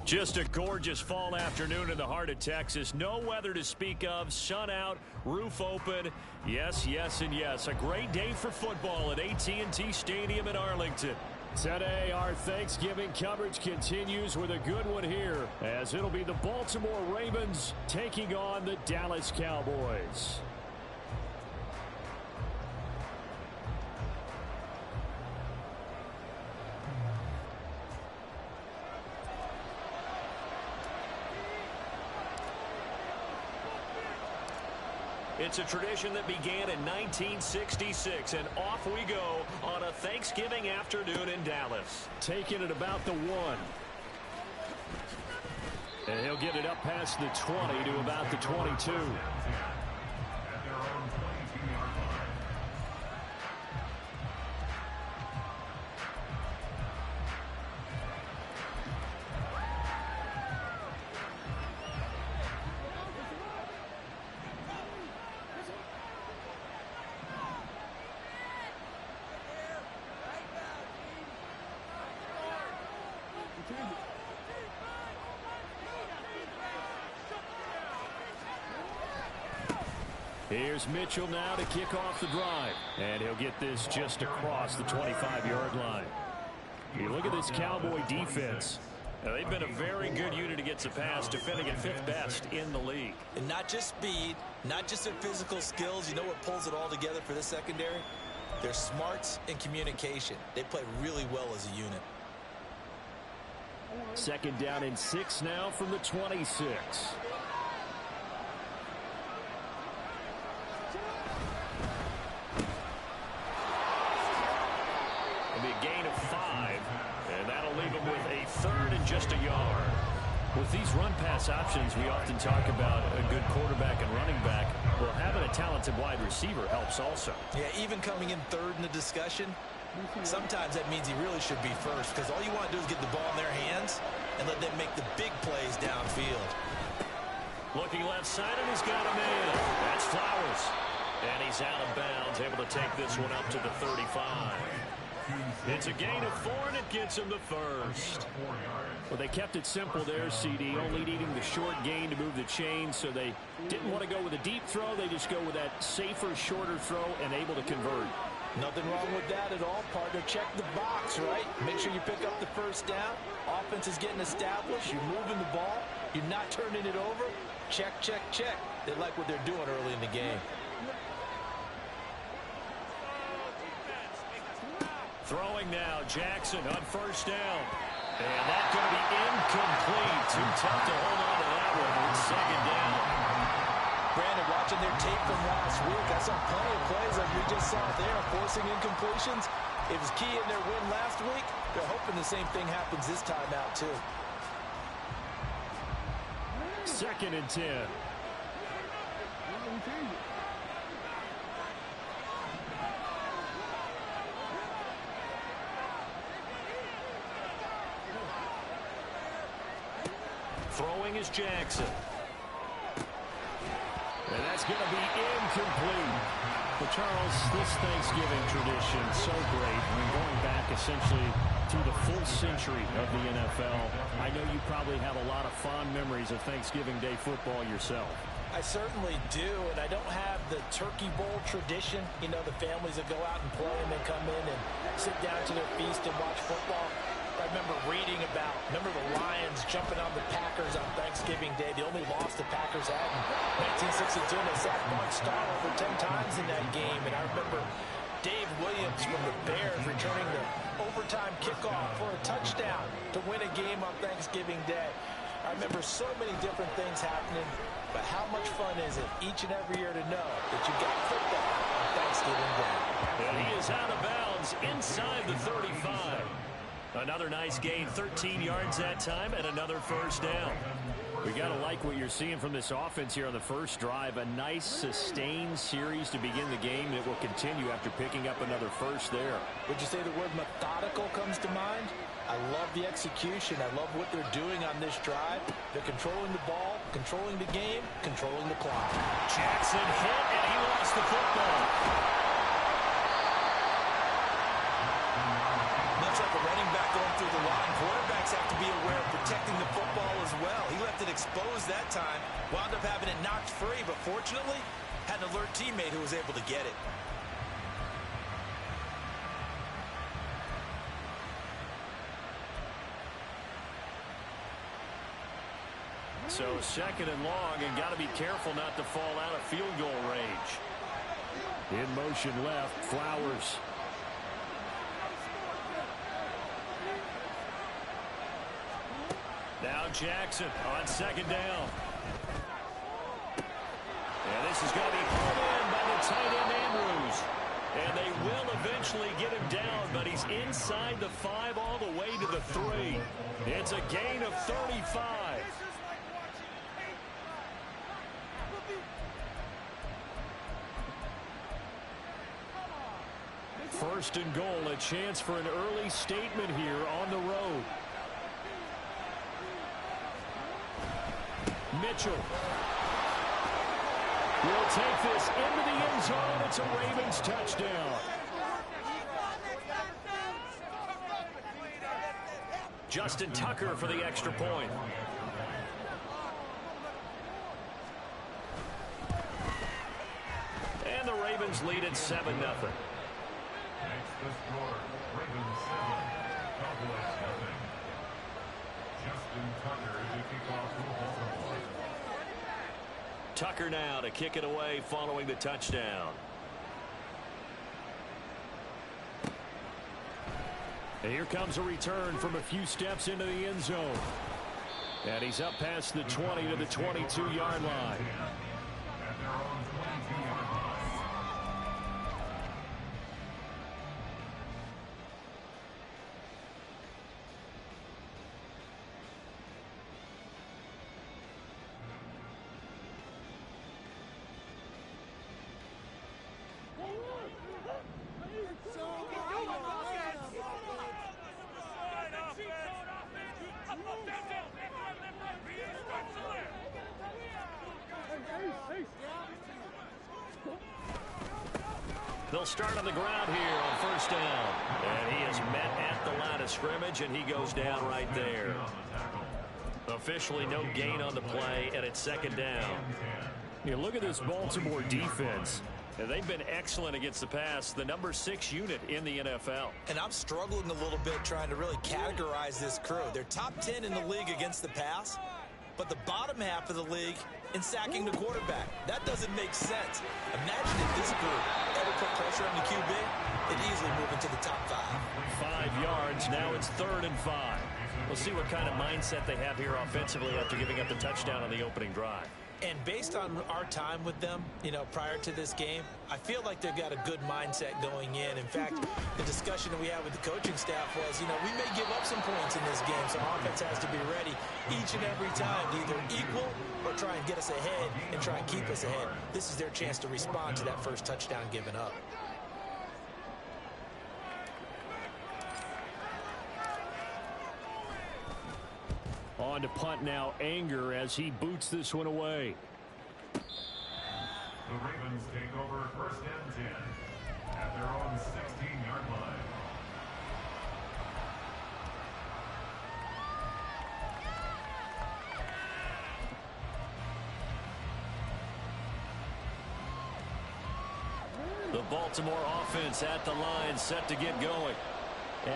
Just a gorgeous fall afternoon in the heart of Texas. No weather to speak of. Sun out, roof open. Yes, yes, and yes. A great day for football at AT&T Stadium in Arlington. Today, our Thanksgiving coverage continues with a good one here, as it'll be the Baltimore Ravens taking on the Dallas Cowboys. It's a tradition that began in 1966, and off we go on a Thanksgiving afternoon in Dallas. Taking it about the 1. And he'll get it up past the 20 to about the 22. Here's Mitchell now to kick off the drive. And he'll get this just across the 25-yard line. You look at this Cowboy defense. Now, they've been a very good unit against the pass, defending at 5th best in the league. And not just speed, not just their physical skills. You know what pulls it all together for this secondary? Their smarts and communication. They play really well as a unit. 2nd down and 6 now from the 26. Gain of 5, and that'll leave him with a 3rd and just a yard. With these run-pass options, we often talk about a good quarterback and running back. Well, having a talented wide receiver helps also. Yeah, even coming in 3rd in the discussion, sometimes that means he really should be 1st, because all you want to do is get the ball in their hands and let them make the big plays downfield. Looking left side, and he's got a man. That's Flowers. And he's out of bounds, able to take this one up to the 35. It's a gain of 4, and it gets him the 1st. Well, they kept it simple there, CD, only needing the short gain to move the chain, so they didn't want to go with a deep throw. They just go with that safer, shorter throw and able to convert. Nothing wrong with that at all, partner. Check the box, right? Make sure you pick up the 1st down. Offense is getting established. You're moving the ball. You're not turning it over. Check, check, check. They like what they're doing early in the game. Throwing now, Jackson on 1st down. And that's going to be incomplete. Too tough to hold on to that one. It's 2nd down. Brandon, watching their tape from last week, I saw plenty of plays like we just saw there, forcing incompletions. It was key in their win last week. They're hoping the same thing happens this time out, too. 2nd and 10. Throwing is Jackson. And that's going to be incomplete. But, Charles, this Thanksgiving tradition is so great. I mean, going back essentially to the full century of the NFL, I know you probably have a lot of fond memories of Thanksgiving Day football yourself. I certainly do, and I don't have the Turkey Bowl tradition. You know, the families that go out and play and then come in and sit down to their feast and watch football. I remember reading about, the Lions jumping on the Packers on Thanksgiving Day. The only loss the Packers had in 1962. They sacked Bart Starr over 10 times in that game. And I remember Dave Williams from the Bears returning the overtime kickoff for a touchdown to win a game on Thanksgiving Day. I remember so many different things happening. But how much fun is it each and every year to know that you got football on Thanksgiving Day? And he is out of bounds inside the 35. Another nice gain, 13 yards that time, and another 1st down. We got to like what you're seeing from this offense here on the first drive. A nice sustained series to begin the game. It will continue after picking up another first there. Would you say the word methodical comes to mind? I love the execution. I love what they're doing on this drive. They're controlling the ball, controlling the game, controlling the clock. Jackson hit, and he lost the football. Much like a running back going through the line, quarterbacks have to be aware of protecting the football as well. He left it exposed that time, wound up having it knocked free, but fortunately had an alert teammate who was able to get it. So second and long, and got to be careful not to fall out of field goal range. In motion left, Flowers. Now Jackson on second down. And this is going to be pulled in by the tight end Andrews. And they will eventually get him down, but he's inside the 5 all the way to the 3. It's a gain of 35. First and goal, a chance for an early statement here on the road. Mitchell will take this into the end zone. It's a Ravens touchdown. Justin Tucker for the extra point. And the Ravens lead at 7-0. The score, Ravens 7, Cowboys 0. Justin Tucker to kick off for Baltimore. Tucker now to kick it away following the touchdown. And here comes a return from a few steps into the end zone. And he's up past the 20 to the 22-yard line. At their own 22-yard line. They'll start on the ground here on first down. And he is met at the line of scrimmage, and he goes down right there. Officially no gain on the play, and it's second down. You look at this Baltimore defense. They've been excellent against the pass, the number 6 unit in the NFL. And I'm struggling a little bit trying to really categorize this crew. They're top 10 in the league against the pass, but the bottom half of the league in sacking the quarterback. That doesn't make sense. Imagine if this group ever put pressure on the QB, they'd easily move into the top 5. 5 yards, now it's 3rd and 5. We'll see what kind of mindset they have here offensively after giving up the touchdown on the opening drive. And based on our time with them, prior to this game, I feel like they've got a good mindset going in. In fact, the discussion that we had with the coaching staff was, we may give up some points in this game, so offense has to be ready each and every time to either equal or try and get us ahead and try and keep us ahead. This is their chance to respond to that first touchdown given up. On to punt now, Anger, as he boots this one away. The Ravens take over 1st and 10 at their own 16-yard line. The Baltimore offense at the line, set to get going.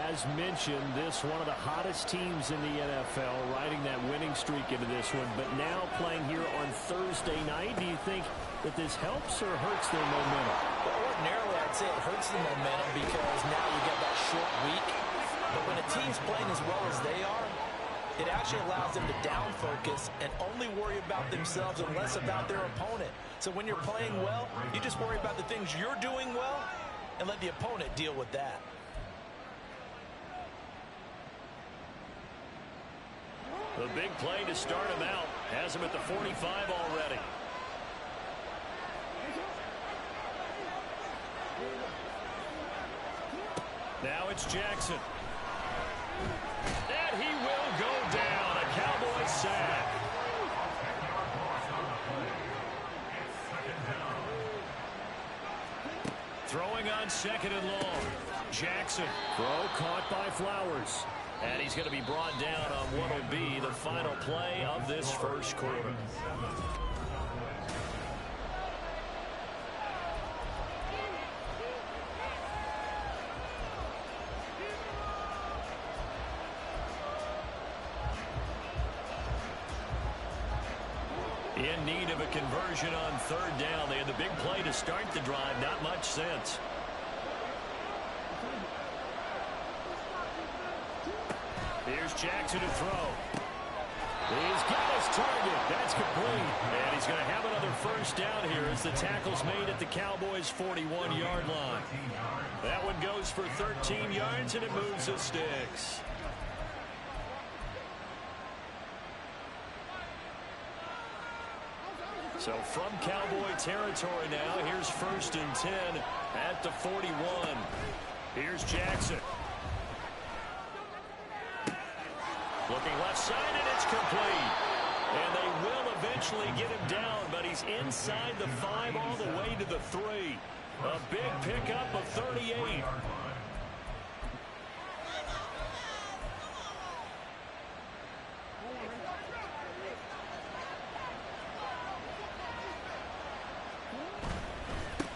As mentioned, this one of the hottest teams in the NFL, riding that winning streak into this one, but now playing here on Thursday night. Do you think that this helps or hurts their momentum? Well, ordinarily, I'd say it hurts the momentum because now you get that short week. But when a team's playing as well as they are, it actually allows them to down focus and only worry about themselves and less about their opponent. So when you're playing well, you just worry about the things you're doing well and let the opponent deal with that. The big play to start him out has him at the 45 already. Now it's Jackson. And he will go down. A Cowboys sack. Throwing on second and long. Jackson. Throw caught by Flowers. And he's going to be brought down on what will be the final play of this first quarter. In need of a conversion on third down. They had the big play to start the drive. Not much sense. Here's Jackson to throw. He's got his target. That's complete. And he's going to have another first down here as the tackle's made at the Cowboys' 41-yard line. That one goes for 13 yards, and it moves the sticks. So from Cowboy territory now, here's 1st and 10 at the 41. Here's Jackson. Looking left side, and it's complete. And they will eventually get him down, but he's inside the 5 all the way to the 3. A big pickup of 38.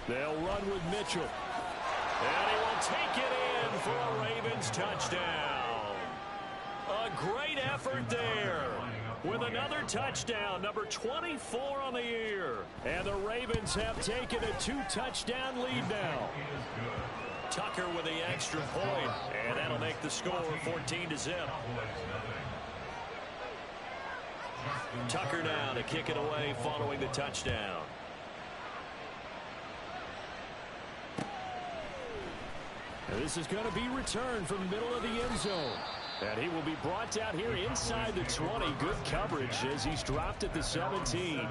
They'll run with Mitchell. And he will take it in for a Ravens touchdown. A great effort there with another touchdown, number 24 on the year. And the Ravens have taken a 2-touchdown lead now. Tucker with the extra point, and that'll make the score 14-0. Tucker now to kick it away following the touchdown. And this is going to be returned from the middle of the end zone. And he will be brought out here inside the 20. Good coverage as he's dropped at the 17.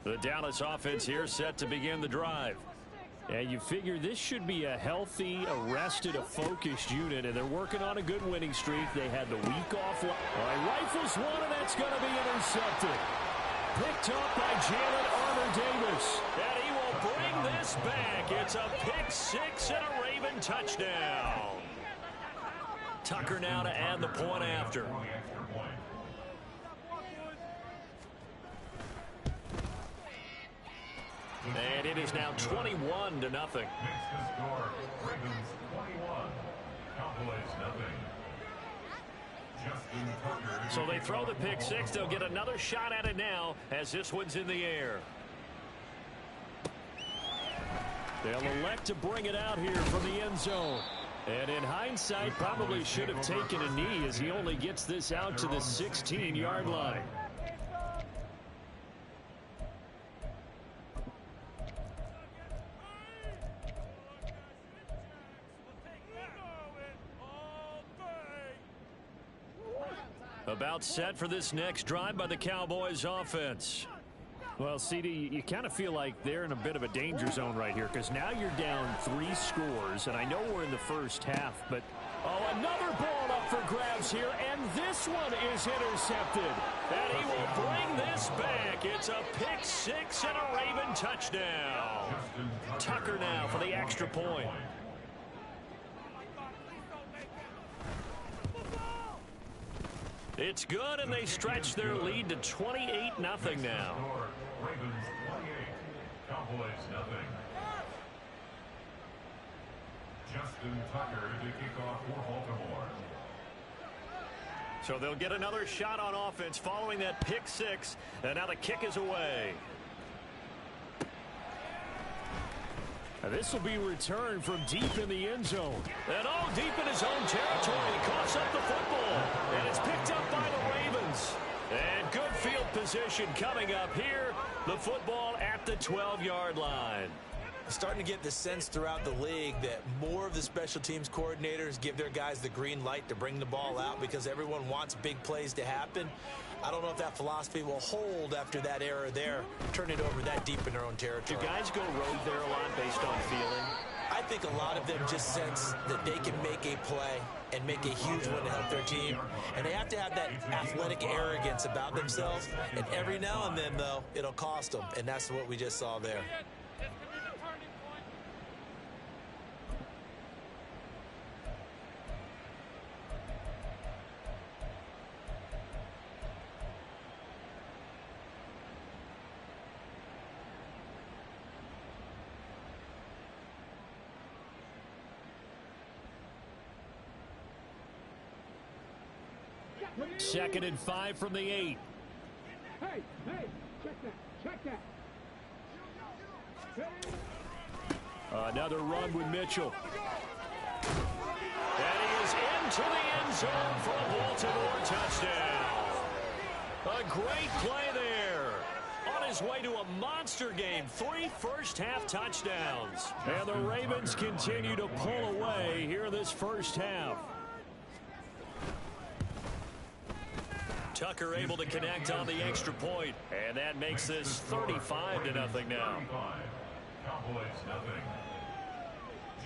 The Dallas offense here set to begin the drive. And you figure this should be a healthy, arrested, a focused unit, and they're working on a good winning streak. They had the week off. All right, rifles one, and that's going to be intercepted. Picked up by Jalen Armour-Davis. And he will bring this back. It's a pick six and a Raven touchdown. Tucker now to add the point after. And it is now 21-0. So they throw the pick six. They'll get another shot at it now as this one's in the air. They'll elect to bring it out here from the end zone. And in hindsight, probably should have taken a knee as he only gets this out to the 16-yard line. About set for this next drive by the Cowboys offense. Well, CD, you kind of feel like they're in a bit of a danger zone right here because now you're down 3 scores, and I know we're in the first half, but another ball up for grabs here, and this one is intercepted. And he will bring this back. It's a pick six and a Raven touchdown. Tucker now for the extra point. It's good, and they stretch their lead to 28-0 now. Ravens 28, Cowboys nothing. Justin Tucker to kick off for Baltimore. So they'll get another shot on offense following that pick six, and now the kick is away. And this will be returned from deep in the end zone. And all deep in his own territory. He coughs up the football. And it's picked up by the Ravens. And good field position coming up here. The football at the 12-yard line. Starting to get the sense throughout the league that more of the special teams coordinators give their guys the green light to bring the ball out because everyone wants big plays to happen. I don't know if that philosophy will hold after that era there, turn it over that deep in their own territory. Do guys go rogue there a lot based on feeling? I think a lot of them just sense that they can make a play and make a huge one to help their team. And they have to have that athletic arrogance about themselves. And every now and then, though, it'll cost them. And that's what we just saw there. Second and 5 from the 8. Hey, check that. Another run with Mitchell. And he is into the end zone for a Baltimore touchdown. A great play there. On his way to a monster game. 3 first-half touchdowns. And the Ravens continue to pull away here in this first half. Tucker able to connect on the extra point, and that makes this 35-0 now. Cowboys nothing.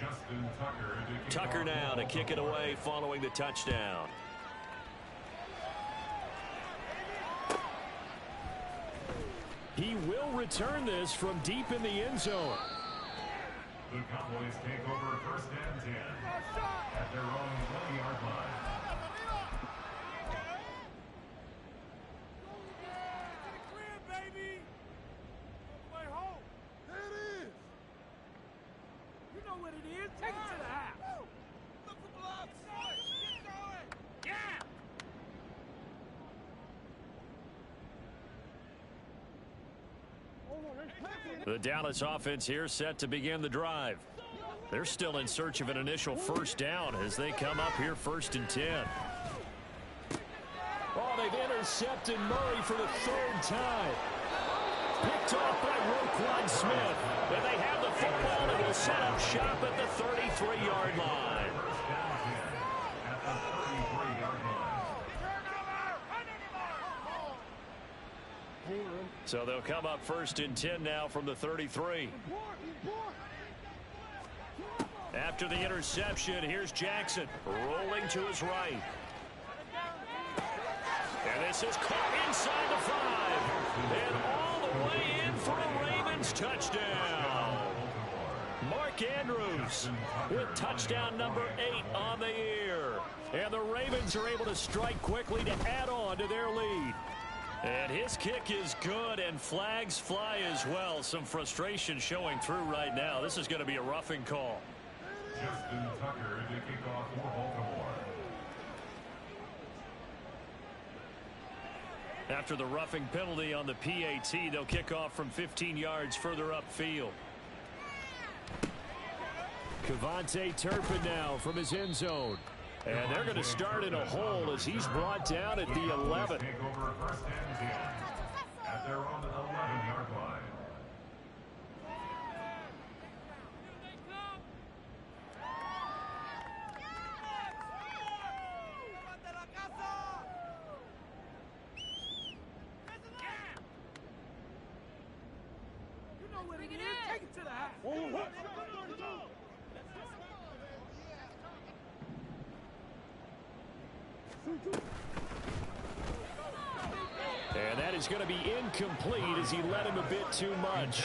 Justin Tucker now to kick it away following the touchdown. He will return this from deep in the end zone. The Cowboys take over first and 10 at their own 20-yard line. The Dallas offense here set to begin the drive. They're still in search of an initial first down as they come up here first and 10. Oh, they've intercepted Murray for the 3rd time. Picked off by Roquan Smith. And they have the football and will set up shop at the 33-yard line. At the 33-yard line. So they'll come up first and 10 now from the 33. After the interception, here's Jackson rolling to his right. And this is caught inside the 5. And all the way in for a Ravens touchdown. Mark Andrews with touchdown number 8 on the year. And the Ravens are able to strike quickly to add on to their lead. And his kick is good, and flags fly as well. Some frustration showing through right now. This is going to be a roughing call. Justin Tucker to kick off for Baltimore. After the roughing penalty on the PAT, they'll kick off from 15 yards further upfield. Kevontae Turpin now from his end zone. And they're going to start in a hole as he's brought down at the 11. Take over first and 10 at their own 11-yard line. Take it to the house. And that is going to be incomplete as he led him a bit too much.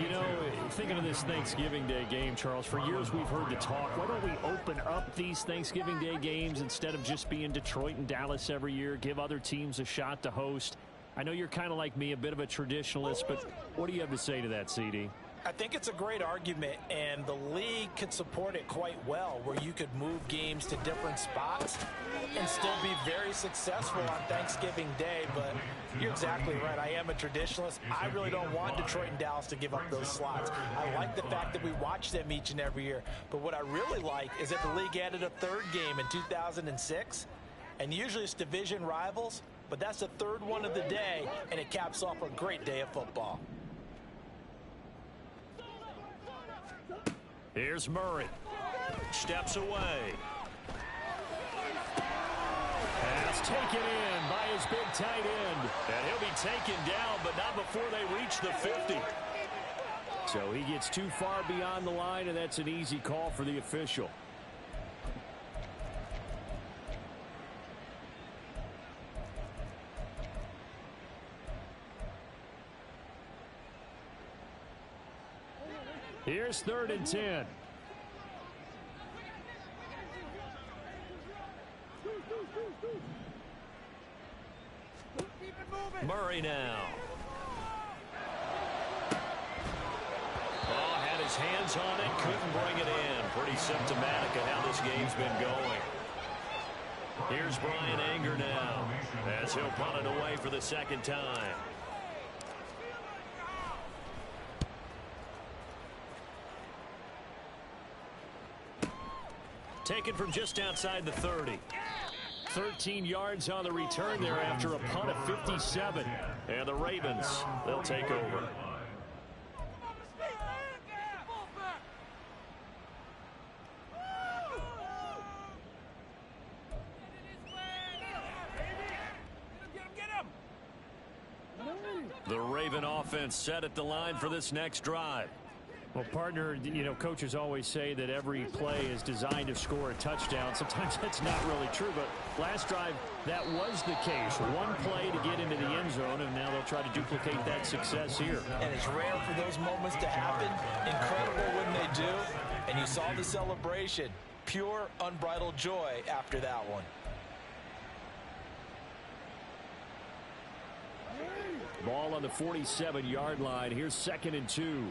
You know, thinking of this Thanksgiving Day game, Charles, for years we've heard the talk, why don't we open up these Thanksgiving Day games instead of just being Detroit and Dallas every year, give other teams a shot to host? I know you're kind of like me, a bit of a traditionalist, but what do you have to say to that, CD? I think it's a great argument, and the league could support it quite well, where you could move games to different spots and still be very successful on Thanksgiving Day. But you're exactly right. I am a traditionalist. I really don't want Detroit and Dallas to give up those slots. I like the fact that we watch them each and every year. But what I really like is that the league added a 3rd game in 2006, and usually it's division rivals. but that's the third one of the day, and it caps off a great day of football. Here's Murray. Steps away. Pass taken in by his big tight end. And he'll be taken down, but not before they reach the 50. So he gets too far beyond the line, and that's an easy call for the official. Here's 3rd and 10. Murray now. Oh, had his hands on it, couldn't bring it in. Pretty symptomatic of how this game's been going. Here's Brian Anger now, as he'll punt it away for the second time. Taken from just outside the 30. 13 yards on the return there after a punt of 57. And the Ravens, they'll take over. The Raven offense set at the line for this next drive. Well, partner, you know, coaches always say that every play is designed to score a touchdown. Sometimes that's not really true, but last drive, that was the case. One play to get into the end zone, and now they'll try to duplicate that success here. And it's rare for those moments to happen. Incredible when they do. And you saw the celebration. Pure, unbridled joy after that one. Ball on the 47-yard line. Here's 2nd and 2.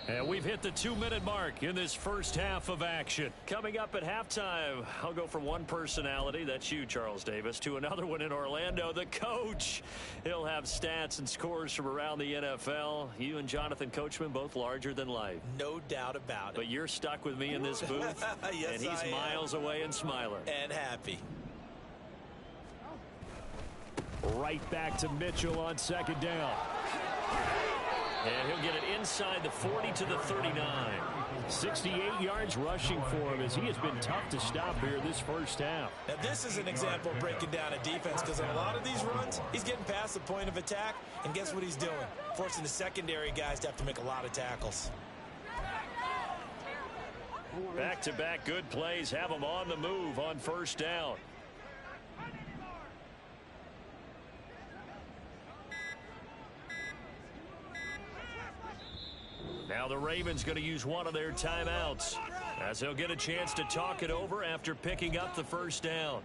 And we've hit the 2-minute mark in this first half of action. Coming up at halftime, I'll go from one personality, that's you, Charles Davis, to another one in Orlando, the coach. He'll have stats and scores from around the NFL. You and Jonathan Coachman, both larger than life. No doubt about it. But you're stuck with me in this booth, yes, and he's miles away and smiling. And happy. Right back to Mitchell on 2nd down. And he'll get it inside the 40 to the 39. 68 yards rushing for him as he has been tough to stop here this first half. Now this is an example of breaking down a defense, because on a lot of these runs, he's getting past the point of attack, and guess what he's doing? Forcing the secondary guys to have to make a lot of tackles. Back-to-back good plays have him on the move on 1st down. Now the Ravens going to use one of their timeouts as they'll get a chance to talk it over after picking up the 1st down.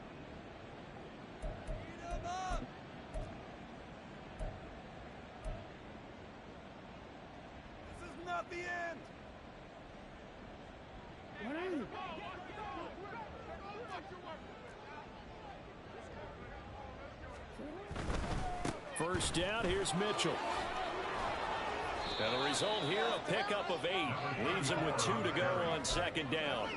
This is not the end. First down, here's Mitchell. And the result here, a pickup of 8. Leaves him with 2 to go on 2nd down.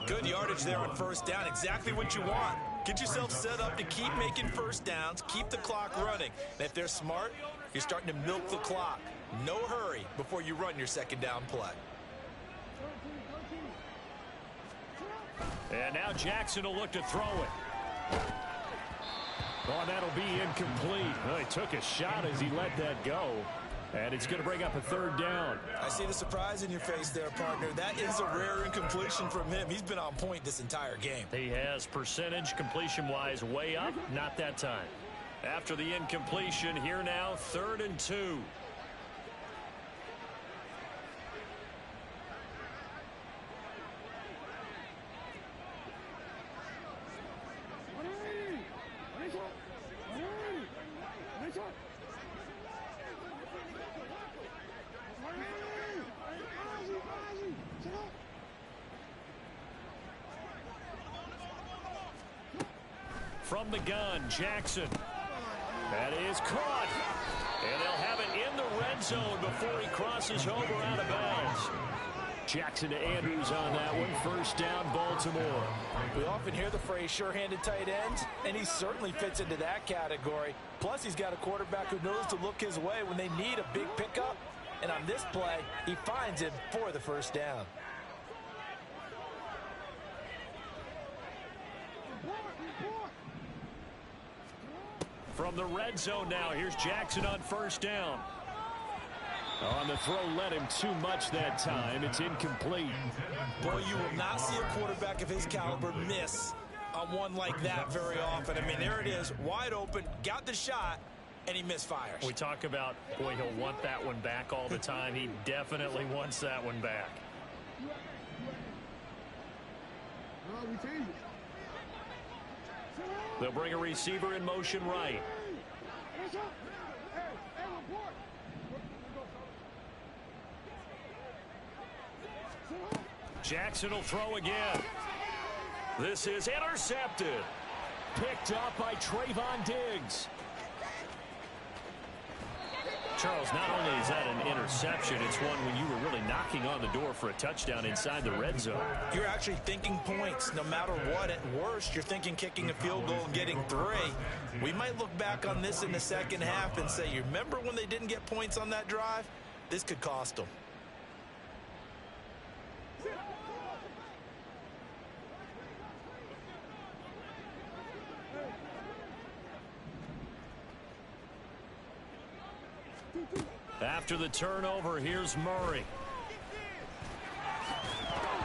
Good yardage there on 1st down. Exactly what you want. Get yourself set up to keep making 1st downs, keep the clock running. And if they're smart, you're starting to milk the clock. No hurry before you run your 2nd down play. And now Jackson will look to throw it. Oh, that'll be incomplete. Well, he took a shot as he let that go. And it's going to bring up a 3rd down. I see the surprise in your face there, partner. That is a rare incompletion from him. He's been on point this entire game. He has percentage completion-wise way up. Not that time. After the incompletion, here now, 3rd and 2. From the gun, Jackson. That is caught. And they'll have it in the red zone before he crosses over out of bounds. Jackson to Andrews on that one. First down, Baltimore. We often hear the phrase sure-handed tight ends, and he certainly fits into that category. Plus, he's got a quarterback who knows to look his way when they need a big pickup. And on this play, he finds him for the first down. From the red zone now, here's Jackson on first down. On the throw, led him too much that time. It's incomplete. Boy, you will not see a quarterback of his caliber miss on one like that very often. I mean, there it is, wide open, got the shot, and he misfires. We talk about, boy, he'll want that one back all the time. He definitely wants that one back. They'll bring a receiver in motion right. Jackson will throw again. This is intercepted. Picked up by Trayvon Diggs. Charles, not only is that an interception, it's one when you were really knocking on the door for a touchdown inside the red zone. You're actually thinking points no matter what. At worst, you're thinking kicking a field goal and getting 3. We might look back on this in the second half and say, you remember when they didn't get points on that drive? This could cost them. After the turnover, here's Murray.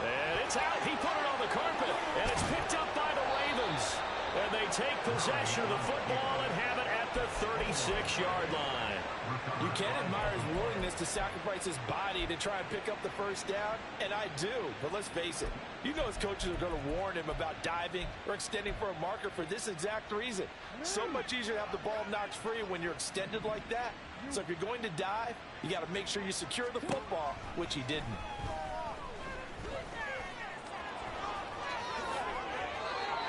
And it's out. He put it on the carpet, and it's picked up by the Ravens. And they take possession of the football and have it at the 36-yard line. You can admire his willingness to sacrifice his body to try and pick up the first down, and I do. But let's face it, you know his coaches are going to warn him about diving or extending for a marker for this exact reason. So much easier to have the ball knocked free when you're extended like that. So if you're going to dive, you got to make sure you secure the football, which he didn't.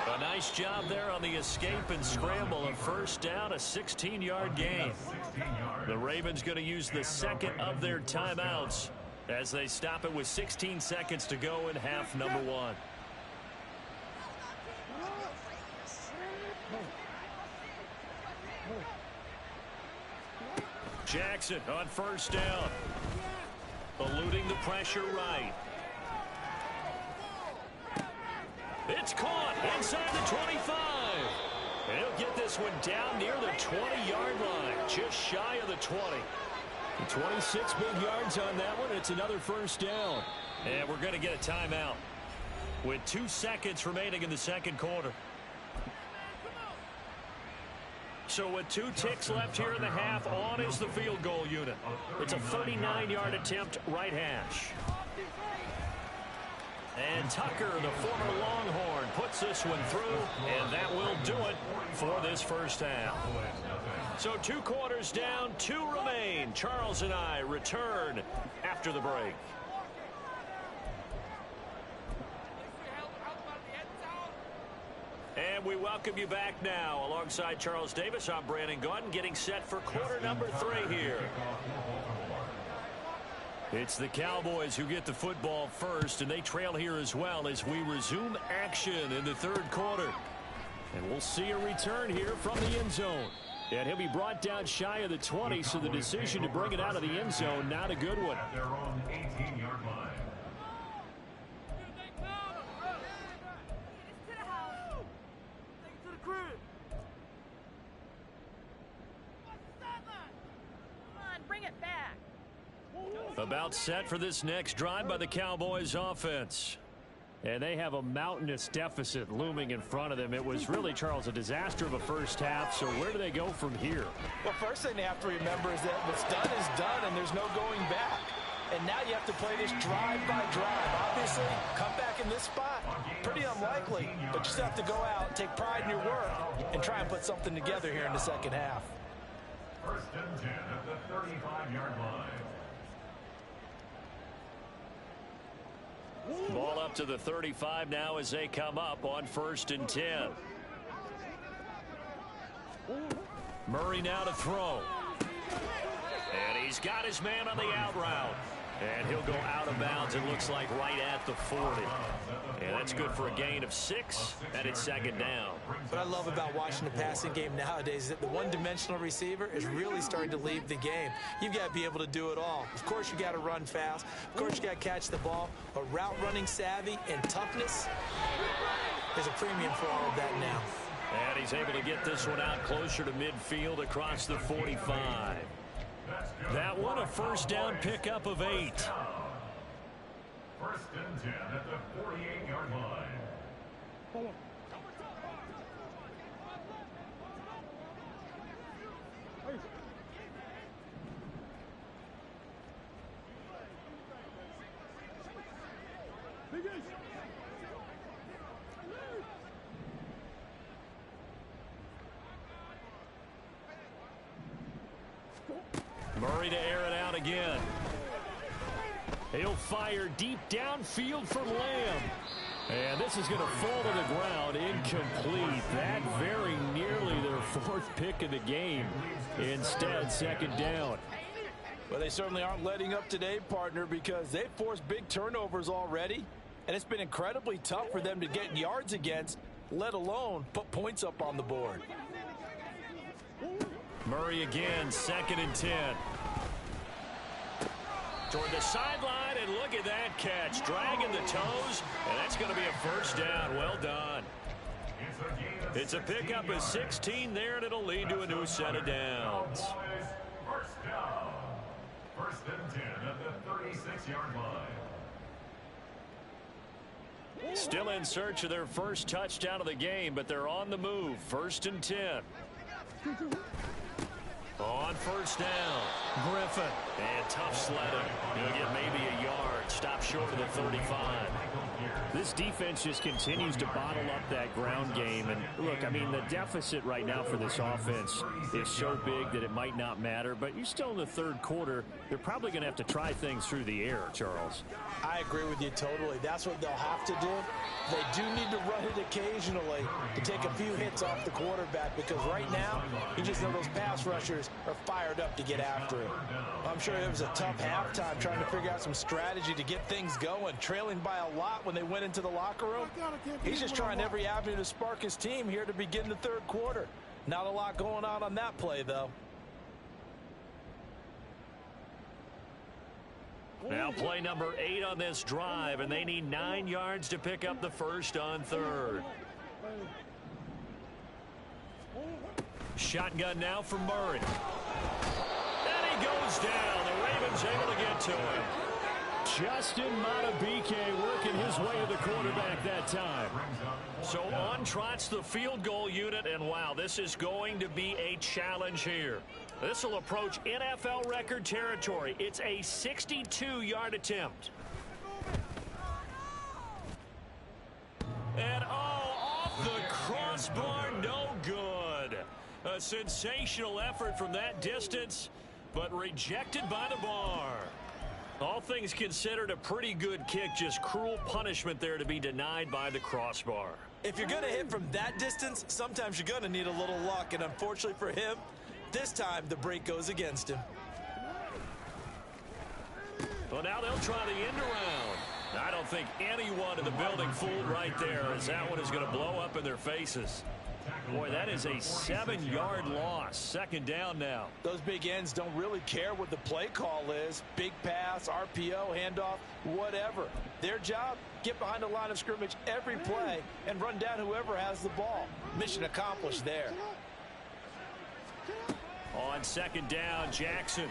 A nice job there on the escape and scramble. A first down, a 16-yard gain. The Ravens going to use the second of their timeouts as they stop it with 16 seconds to go in half number 1. Jackson on first down. Eluding the pressure right. It's caught inside the 25. And he'll get this one down near the 20-yard line, just shy of the 20. 26 big yards on that one. It's another first down. And we're going to get a timeout with 2 seconds remaining in the second quarter. So with 2 ticks left here in the half, on is the field goal unit. It's a 39-yard attempt, right hash. And Tucker, the former Longhorn, puts this one through, and that will do it for this first half. So 2 quarters down, 2 remain. Charles and I return after the break. And we welcome you back now. Alongside Charles Davis, I'm Brandon Gaudin, getting set for quarter number 3 here. It's the Cowboys who get the football first, and they trail here as well as we resume action in the third quarter. And we'll see a return here from the end zone. And he'll be brought down shy of the 20, so the decision to bring it out of the end zone, not a good one. At their own 18-yard line. About set for this next drive by the Cowboys offense. And they have a mountainous deficit looming in front of them. It was really, Charles, a disaster of a first half. So where do they go from here? Well, first thing they have to remember is that what's done is done, and there's no going back. And now you have to play this drive by drive. Obviously, come back in this spot, pretty unlikely. But you just have to go out, take pride in your work, and try and put something together here in the second half. First and 10 at the 35-yard line. Ball up to the 35 now as they come up on first and 10. Murray now to throw. And he's got his man on the out route. And he'll go out of bounds, it looks like, right at the 40. And that's good for a gain of 6, and it's second down. What I love about watching the passing game nowadays is that the one-dimensional receiver is really starting to leave the game. You've got to be able to do it all. Of course, you got to run fast. Of course, you got to catch the ball. But route running savvy and toughness, there's a premium for all of that now. And he's able to get this one out closer to midfield across the 45. That one a first down pickup of 8. First and 10 at the 48-yard line. Hold on. Murray to air it out again. He'll fire deep downfield for Lamb. And this is going to fall to the ground incomplete. That very nearly their 4th pick of the game. Instead, second down. Well, they certainly aren't letting up today, partner, because they've forced big turnovers already. And it's been incredibly tough for them to get yards against, let alone put points up on the board. Murray again, 2nd and 10. Toward the sideline, and look at that catch. Dragging the toes, and that's going to be a first down. Well done. It's a pickup of 16 there, and it'll lead to a new set of downs. First down. First and 10 at the 36-yard line. Still in search of their first touchdown of the game, but they're on the move. 1st and 10. On first down, Griffin. And tough sledding. He'll get maybe a yard. Stop short of the 35. This defense just continues to bottle up that ground game. And look, I mean, the deficit right now for this offense is so big that it might not matter. But you're still in the 3rd quarter. They're probably going to have to try things through the air, Charles. I agree with you totally. That's what they'll have to do. They do need to run it occasionally to take a few hits off the quarterback, because right now, you just know those pass rushers are fired up to get after him. I'm sure it was a tough halftime trying to figure out some strategy to get things going, trailing by a lot when they went into the locker room. He's just trying every avenue to spark his team here to begin the 3rd quarter. Not a lot going on that play, though. Now play number 8 on this drive, and they need 9 yards to pick up the first on 3rd. Shotgun now for Murray. And he goes down. The Ravens able to get to him. Justin Madubuike working his way to the quarterback that time. So on trots the field goal unit, and wow, this is going to be a challenge here. This will approach NFL record territory. It's a 62-yard attempt. And off the crossbar, no good. A sensational effort from that distance, but rejected by the bar. All things considered, a pretty good kick, just cruel punishment there to be denied by the crossbar. If you're going to hit from that distance, sometimes you're going to need a little luck, and unfortunately for him, this time the break goes against him. Well, now they'll try the end around. I don't think anyone in the building fooled right there, as that one is going to blow up in their faces. Boy, that is a 7-yard loss. Second down now. Those big ends don't really care what the play call is. Big pass, RPO, handoff, whatever. Their job, get behind the line of scrimmage every play and run down whoever has the ball. Mission accomplished there. On second down, Jackson.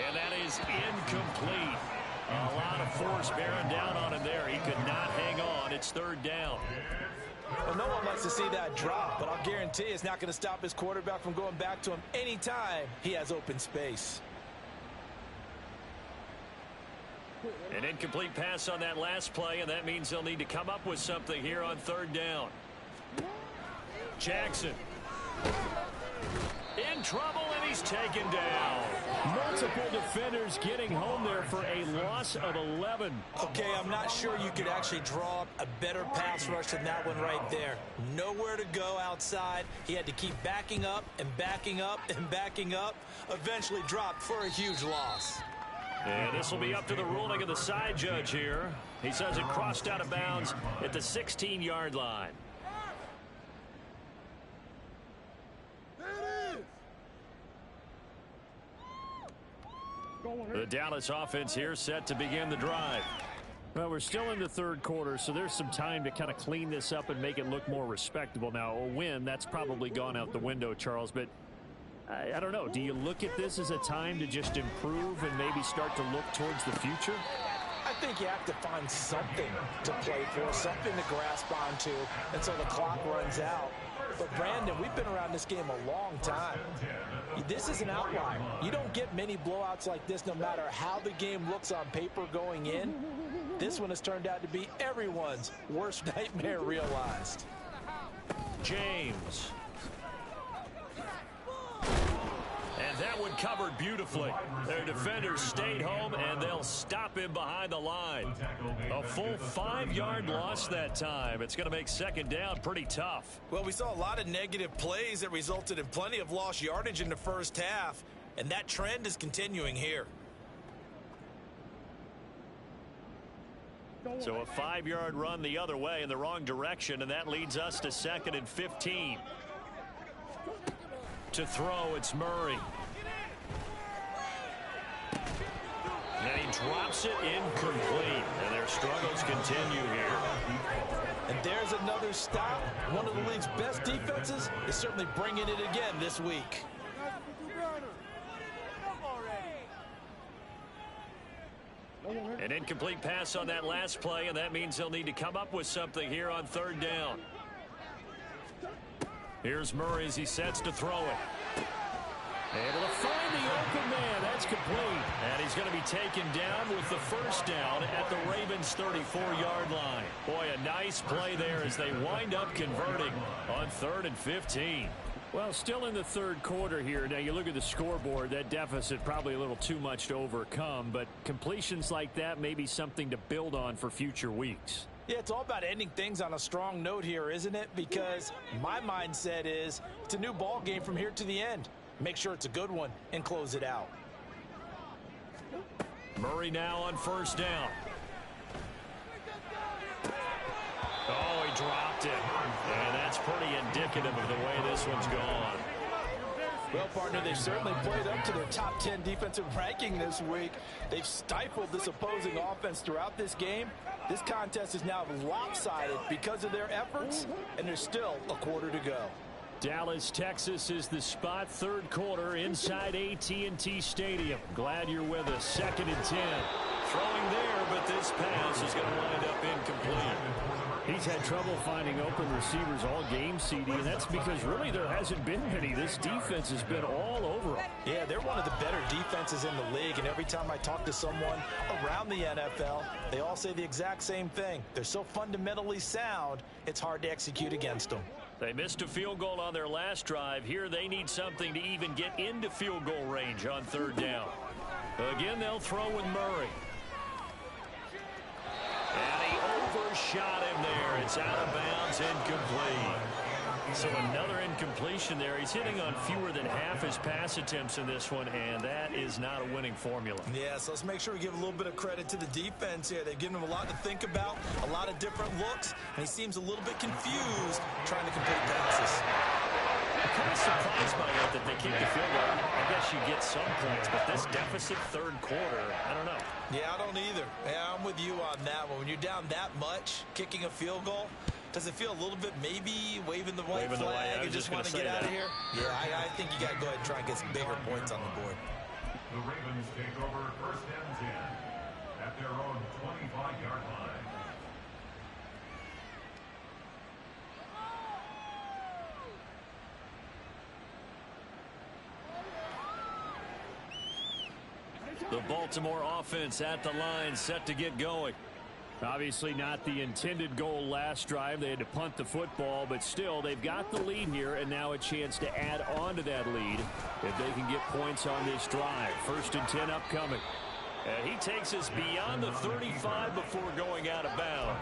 And that is incomplete. A lot of force bearing down on him there. He could not hang on. It's 3rd down. Well, no one likes to see that drop, but I'll guarantee it's not going to stop his quarterback from going back to him anytime he has open space. An incomplete pass on that last play, and that means they'll need to come up with something here on 3rd down. Jackson. In trouble, and he's taken down. Multiple defenders getting home there for a loss of 11. Okay, I'm not sure you could actually draw up a better pass rush than that one right there. Nowhere to go outside. He had to keep backing up and backing up and backing up. Eventually dropped for a huge loss. And this will be up to the ruling of the side judge here. He says it crossed out of bounds at the 16-yard line. The Dallas offense here set to begin the drive. Well, we're still in the third quarter, so there's some time to kind of clean this up and make it look more respectable. Now, a win, that's probably gone out the window, Charles, but I don't know. Do you look at this as a time to just improve and maybe start to look towards the future? I think you have to find something to play for, something to grasp onto until the clock runs out. But, Brandon, we've been around this game a long time. This is an outlier. You don't get many blowouts like this no matter how the game looks on paper going in. This one has turned out to be everyone's worst nightmare realized. James. And that one covered beautifully. Their defenders stayed home, and they'll stop him behind the line. A full 5-yard loss that time. It's going to make second down pretty tough. Well, we saw a lot of negative plays that resulted in plenty of lost yardage in the first half, and that trend is continuing here. So a 5-yard run the other way in the wrong direction, and that leads us to 2nd and 15. To throw, it's Murray. And he drops it incomplete. And their struggles continue here. And there's another stop. One of the league's best defenses is certainly bringing it again this week. An incomplete pass on that last play, and that means they'll need to come up with something here on 3rd down. Here's Murray as he sets to throw it. Able to find the open man. That's complete. And he's going to be taken down with the first down at the Ravens' 34-yard line. Boy, a nice play there as they wind up converting on 3rd and 15. Well, still in the third quarter here. Now, you look at the scoreboard, that deficit probably a little too much to overcome, but completions like that may be something to build on for future weeks. Yeah, it's all about ending things on a strong note here, isn't it? Because my mindset is it's a new ball game from here to the end. Make sure it's a good one and close it out. Murray now on 1st down. Oh, he dropped it. And that's pretty indicative of the way this one's gone. Well, partner, they've certainly played up to their top 10 defensive ranking this week. They've stifled this opposing offense throughout this game. This contest is now lopsided because of their efforts, and there's still a quarter to go. Dallas, Texas is the spot. Third quarter inside AT&T Stadium. Glad you're with us. 2nd and 10. Throwing there, but this pass is going to wind up incomplete. He's had trouble finding open receivers all game, CD, and that's because really there hasn't been many. This defense has been all over them. Yeah, they're one of the better defenses in the league, and every time I talk to someone around the NFL, they all say the exact same thing. They're so fundamentally sound, it's hard to execute against them. They missed a field goal on their last drive. Here they need something to even get into field goal range on 3rd down. Again, they'll throw with Murray. And he overshot him there. It's out of bounds, incomplete. So another incompletion there. He's hitting on fewer than half his pass attempts in this one, and that is not a winning formula. Yeah, so let's make sure we give a little bit of credit to the defense here. They've given him a lot to think about, a lot of different looks, and he seems a little bit confused trying to complete passes. I'm kind of surprised by that they kicked the field goal. I guess you get some points, but this deficit 3rd quarter, I don't know. Yeah, I don't either. Yeah, I'm with you on that one. When you're down that much, kicking a field goal, does it feel a little bit maybe waving the white flag and just want to get out of here? Yeah, I think you got to go ahead and try and get some bigger points on the board. The Ravens take over 1st and 10 at their own 25-yard line. The Baltimore offense at the line, set to get going. Obviously not the intended goal last drive. They had to punt the football, but still, they've got the lead here, and now a chance to add on to that lead if they can get points on this drive. 1st and 10 upcoming. And he takes us beyond the 35 before going out of bounds.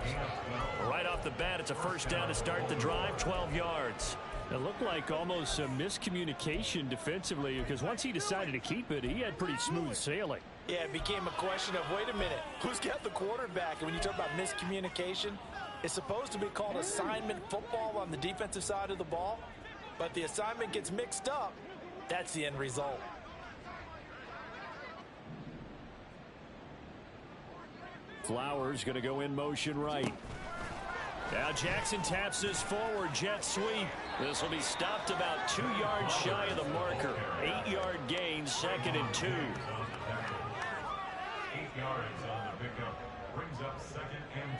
Right off the bat, it's a 1st down to start the drive, 12 yards. It looked like almost some miscommunication defensively, because once he decided to keep it, he had pretty smooth sailing. Yeah, it became a question of, wait a minute, who's got the quarterback? And when you talk about miscommunication, it's supposed to be called assignment football on the defensive side of the ball, but the assignment gets mixed up. That's the end result. Flowers going to go in motion right. Now Jackson taps this forward, jet sweep. This will be stopped about 2 yards shy of the marker. 8-yard gain, 2nd and 2. 8 yards on the pickup. Brings up 2nd and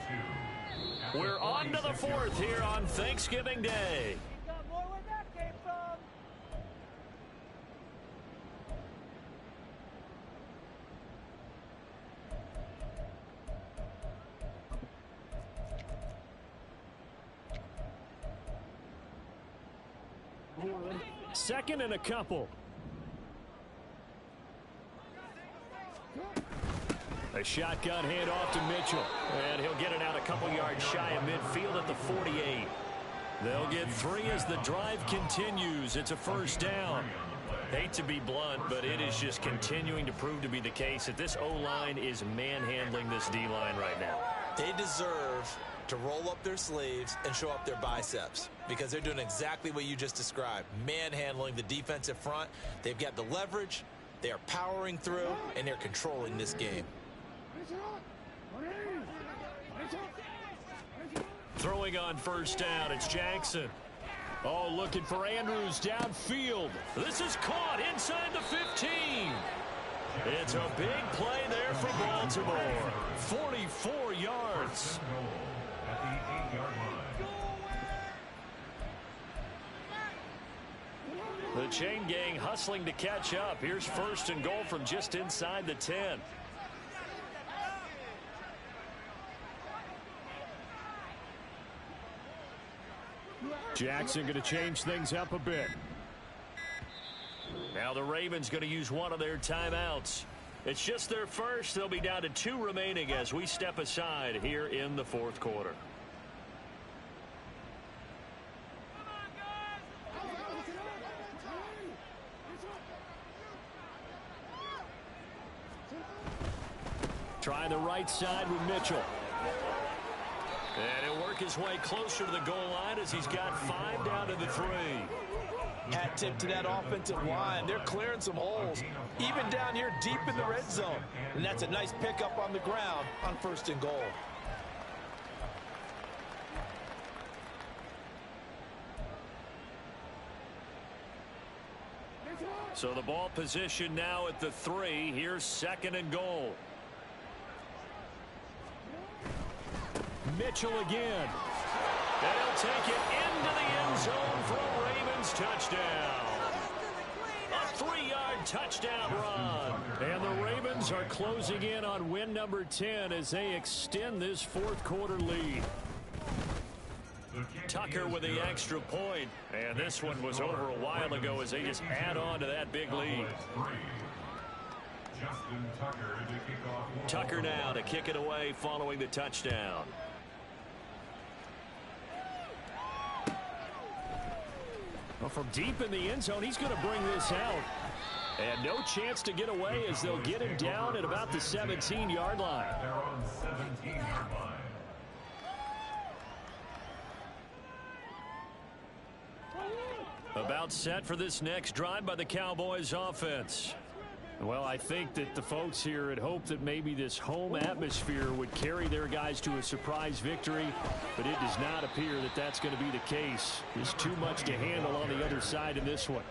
2. We're on to the 4th here on Thanksgiving Day. Got more where that came from. Second and a couple. A shotgun handoff to Mitchell. And he'll get it out a couple yards shy of midfield at the 48. They'll get 3 as the drive continues. It's a 1st down. Hate to be blunt, but it is just continuing to prove to be the case that this O-line is manhandling this D-line right now. They deserve to roll up their sleeves and show up their biceps, because they're doing exactly what you just described, manhandling the defensive front. They've got the leverage, they're powering through, and they're controlling this game. Throwing on 1st down, it's Jackson. Oh, looking for Andrews downfield. This is caught inside the 15. It's a big play there for Baltimore. 44 yards. At the 8-yard line. The chain gang hustling to catch up. Here's 1st and goal from just inside the 10. Jackson going to change things up a bit. Now the Ravens going to use one of their timeouts. It's just their first. They'll be down to 2 remaining as we step aside here in the 4th quarter. Try the right side with Mitchell. And he'll work his way closer to the goal line as he's got 5 down to the 3. Hat tip to that offensive line. They're clearing some holes, even down here deep in the red zone. And that's a nice pickup on the ground on 1st and goal. So the ball position now at the 3. Here's 2nd and goal. Mitchell again. And he'll take it into the end zone for a Ravens touchdown. A 3-yard touchdown run. And the Ravens are closing in on win number 10 as they extend this 4th quarter lead. Tucker with the extra point. And this one was over a while ago as they just add on to that big lead. Justin Tucker to kick off. Tucker now to kick it away following the touchdown. Well, from deep in the end zone, he's going to bring this out. And no chance to get away as they'll get him down at about the 17-yard line. They're on 17-yard line. About set for this next drive by the Cowboys offense. Well, I think that the folks here had hoped that maybe this home atmosphere would carry their guys to a surprise victory, but it does not appear that that's going to be the case. There's too much to handle on the other side in this one.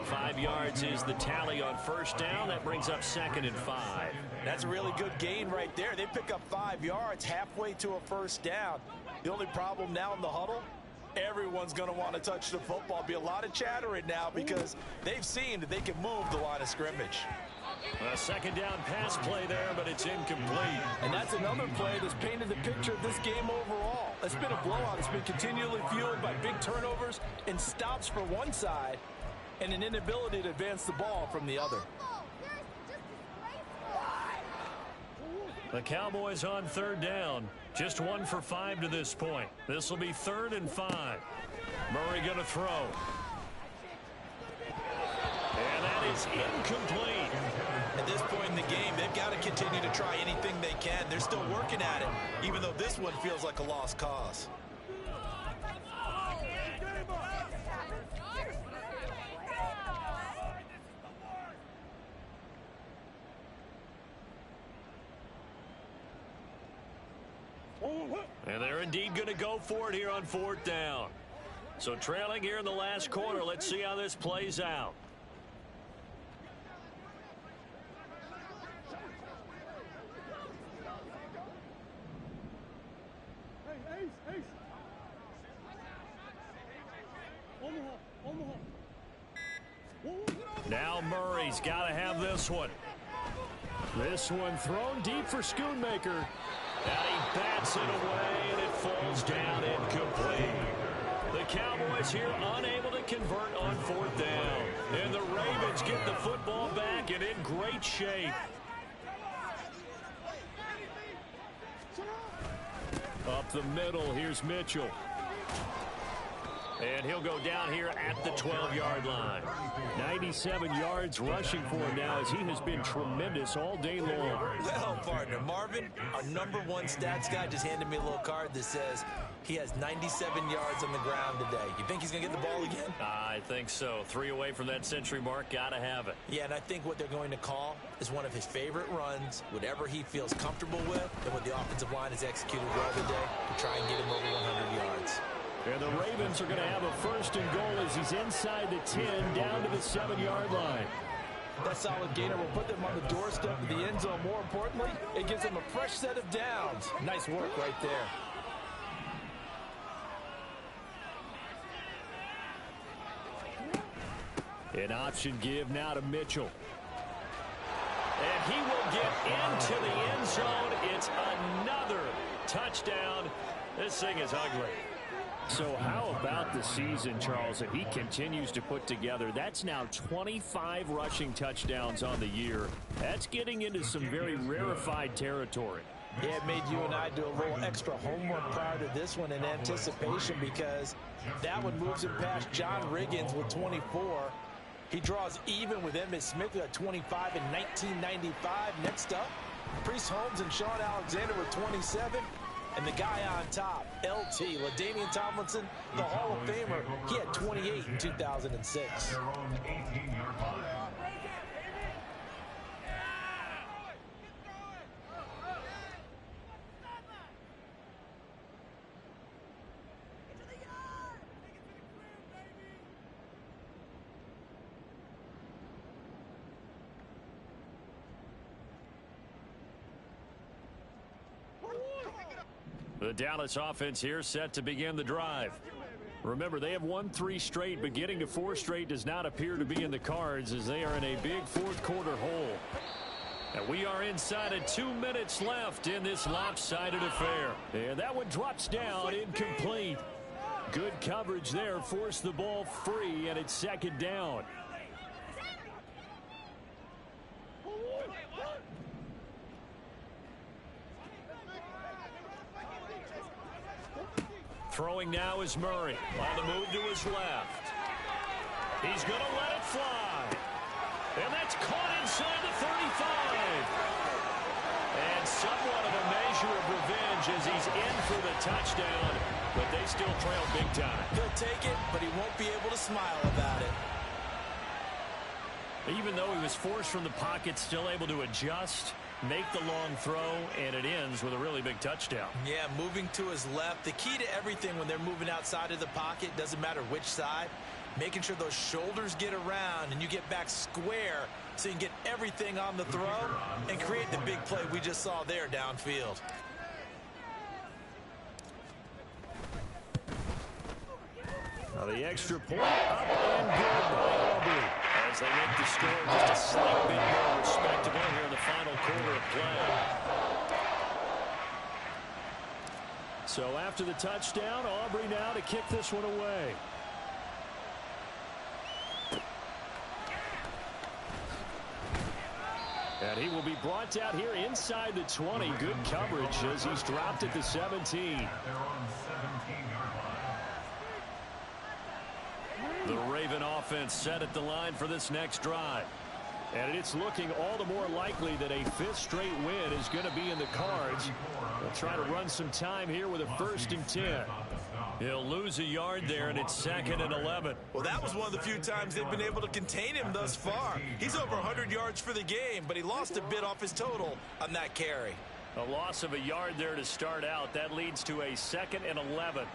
5 yards is the tally on 1st down. That brings up 2nd and 5. That's a really good gain right there. They pick up 5 yards halfway to a 1st down. The only problem now in the huddle, everyone's going to want to touch the football. Be a lot of chattering now because they've seen that they can move the line of scrimmage. A second down pass play there, but it's incomplete. And that's another play that's painted the picture of this game overall. It's been a blowout. It's been continually fueled by big turnovers and stops for one side and an inability to advance the ball from the other. The Cowboys on third down. Just 1 for 5 to this point. This will be 3rd and 5. Murray going to throw. And that is incomplete. At this point in the game, they've got to continue to try anything they can. They're still working at it, even though this one feels like a lost cause. And they're indeed going to go for it here on 4th down. So trailing here in the last quarter. Let's see how this plays out. Now Murray's got to have this one. This one thrown deep for Schoonmaker. And he bats it away, and it falls down incomplete. The Cowboys here unable to convert on 4th down. And the Ravens get the football back and in great shape. Up the middle, here's Mitchell. And he'll go down here at the 12-yard line. 97 yards rushing for him now as he has been tremendous all day long. Well, partner, Marvin, our #1 stats guy just handed me a little card that says he has 97 yards on the ground today. You think he's going to get the ball again? I think so. 3 away from that century mark. Got to have it. Yeah, and I think what they're going to call is one of his favorite runs, whatever he feels comfortable with, and what the offensive line has executed well today to try and get him over 100 yards. And the Ravens are going to have a 1st and goal as he's inside the 10 down to the 7-yard line. That solid gainer will put them on the doorstep of the end zone. More importantly, it gives them a fresh set of downs. Nice work right there. An option give now to Mitchell. And he will get into the end zone. It's another touchdown. This thing is ugly. So how about the season, Charles, that he continues to put together? That's now 25 rushing touchdowns on the year. That's getting into some very rarefied territory. Yeah, it made you and I do a little extra homework prior to this one in anticipation because that one moves him past John Riggins with 24. He draws even with Emmitt Smith at 25 in 1995. Next up, Priest Holmes and Sean Alexander with 27. And the guy on top, LT, LaDainian Tomlinson, the Hall of Famer, he had 28 in 2006. Their own 18-yard line. The Dallas offense here set to begin the drive. Remember, they have won 3 straight, but getting to 4 straight does not appear to be in the cards as they are in a big 4th quarter hole. And we are inside of 2 minutes left in this lopsided affair. And that one drops down incomplete. Good coverage there, forced the ball free, and it's 2nd down. Throwing now is Murray. On the move to his left. He's going to let it fly. And that's caught inside the 35. And somewhat of a measure of revenge as he's in for the touchdown. But they still trail big time. He'll take it, but he won't be able to smile about it. Even though he was forced from the pocket, still able to adjust, make the long throw, and it ends with a really big touchdown. Yeah, moving to his left. The key to everything when they're moving outside of the pocket, doesn't matter which side, making sure those shoulders get around and you get back square so you can get everything on the throw and create the big play we just saw there downfield. Now the extra point up and good by Aubrey. as they make the score just a slight bit more respectable here in the final quarter of play. So after the touchdown, Aubrey now to kick this one away. And he will be brought out here inside the 20. Good coverage as he's dropped at the 17. The Raven offense set at the line for this next drive. And it's looking all the more likely that a 5th straight win is going to be in the cards. They'll try to run some time here with a 1st and 10. He'll lose a yard there, and it's 2nd and 11. Well, that was one of the few times they've been able to contain him thus far. He's over 100 yards for the game, but he lost a bit off his total on that carry. A loss of a yard there to start out. That leads to a 2nd and 11.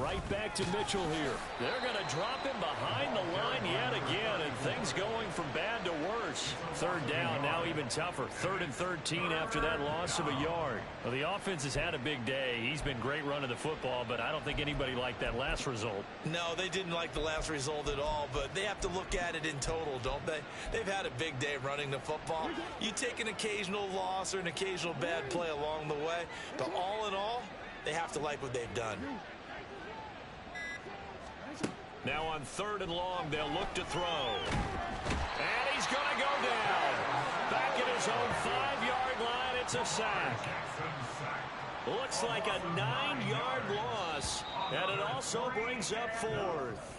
Right back to Mitchell here. They're going to drop him behind the line yet again, and things going from bad to worse. 3rd down, now even tougher. 3rd and 13 after that loss of a yard. Well, the offense has had a big day. He's been great running the football, but I don't think anybody liked that last result. No, they didn't like the last result at all, but they have to look at it in total, don't they? They've had a big day running the football. You take an occasional loss or an occasional bad play along the way, but all in all, they have to like what they've done. Now on 3rd and long, they'll look to throw. And he's going to go down. Back at his own 5-yard line, it's a sack. Looks like a 9-yard loss, and it also brings up 4th.